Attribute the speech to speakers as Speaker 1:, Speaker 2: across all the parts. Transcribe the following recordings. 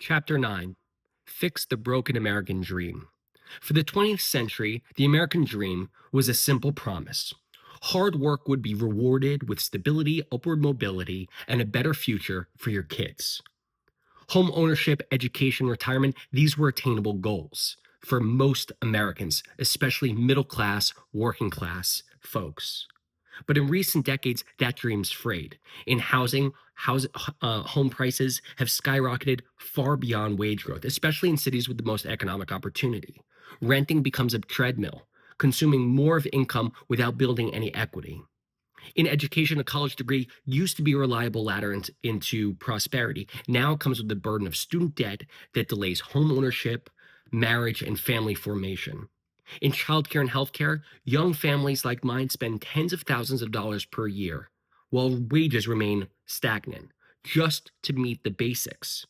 Speaker 1: Chapter 9. Fix the Broken American Dream. For the 20th century, the American dream was a simple promise. Hard work would be rewarded with stability, upward mobility, and a better future for your kids. Home ownership, education, retirement, these were attainable goals for most Americans, especially middle class, working class folks. But in recent decades, that dream's frayed. In home prices have skyrocketed far beyond wage growth, especially in cities with the most economic opportunity. Renting becomes a treadmill, consuming more of income without building any equity. In education, a college degree used to be a reliable ladder into prosperity. Now it comes with the burden of student debt that delays home ownership, marriage, and family formation. In childcare and healthcare, young families like mine spend tens of thousands of dollars per year, while wages remain stagnant, just to meet the basics.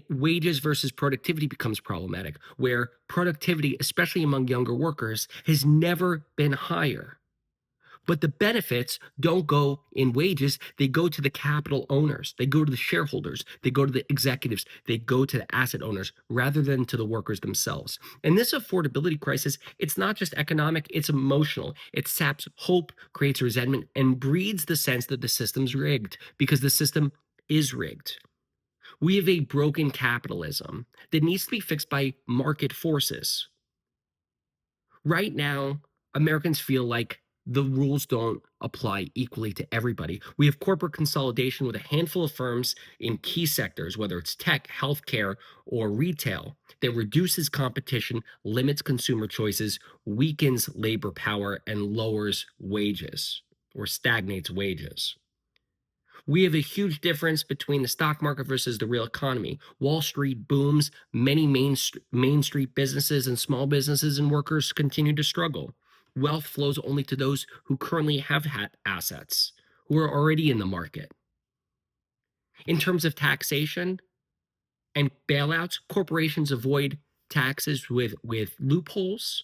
Speaker 1: Wages versus productivity becomes problematic, where productivity, especially among younger workers, has never been higher. But the benefits don't go in wages. They go to the capital owners. They go to the shareholders. They go to the executives. They go to the asset owners rather than to the workers themselves. And this affordability crisis, it's not just economic, it's emotional. It saps hope, creates resentment, and breeds the sense that the system's rigged because the system is rigged. We have a broken capitalism that needs to be fixed by market forces. Right now, Americans feel like the rules don't apply equally to everybody. We have corporate consolidation with a handful of firms in key sectors, whether it's tech, healthcare, or retail, that reduces competition, limits consumer choices, weakens labor power, and lowers wages or stagnates wages. We have a huge difference between the stock market versus the real economy. Wall Street booms, many Main Street businesses and small businesses and workers continue to struggle. Wealth flows only to those who currently have had assets, who are already in the market. In terms of taxation and bailouts, corporations avoid taxes with loopholes,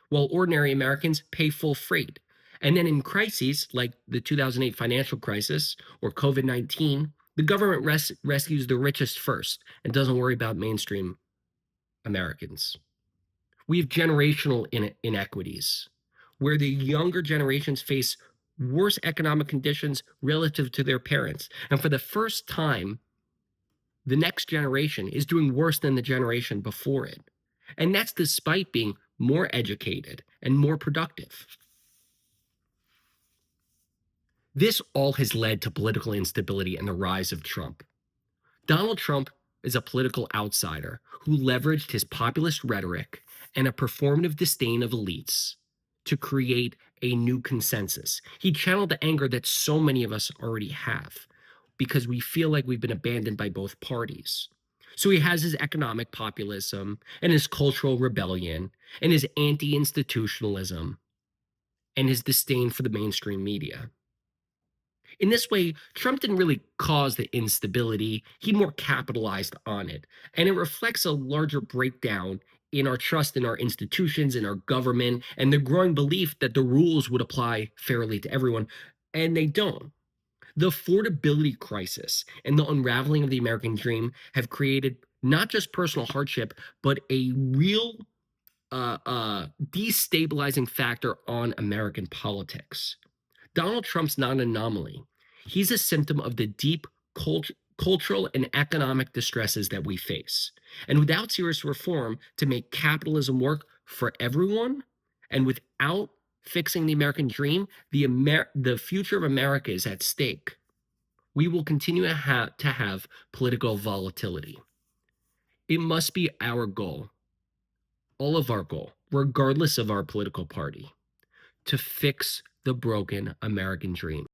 Speaker 1: while ordinary Americans pay full freight. And then in crises like the 2008 financial crisis or COVID-19, the government rescues the richest first and doesn't worry about mainstream Americans. We have generational inequities where the younger generations face worse economic conditions relative to their parents. And for the first time, the next generation is doing worse than the generation before it. And that's despite being more educated and more productive. This all has led to political instability and the rise of Trump. Donald Trump is a political outsider who leveraged his populist rhetoric and a performative disdain of elites to create a new consensus. He channeled the anger that so many of us already have because we feel like we've been abandoned by both parties. So he has his economic populism and his cultural rebellion and his anti-institutionalism and his disdain for the mainstream media. In this way, Trump didn't really cause the instability, he more capitalized on it. And it reflects a larger breakdown in our trust in our institutions, in our government, and the growing belief that the rules would apply fairly to everyone. And they don't. The affordability crisis and the unraveling of the American dream have created not just personal hardship, but a real destabilizing factor on American politics. Donald Trump's not an anomaly. He's a symptom of the deep cultural and economic distresses that we face. And without serious reform to make capitalism work for everyone, and without fixing the American dream, the future of America is at stake. We will continue to have political volatility. It must be our goal, all of our goal, regardless of our political party, to fix the broken American dream.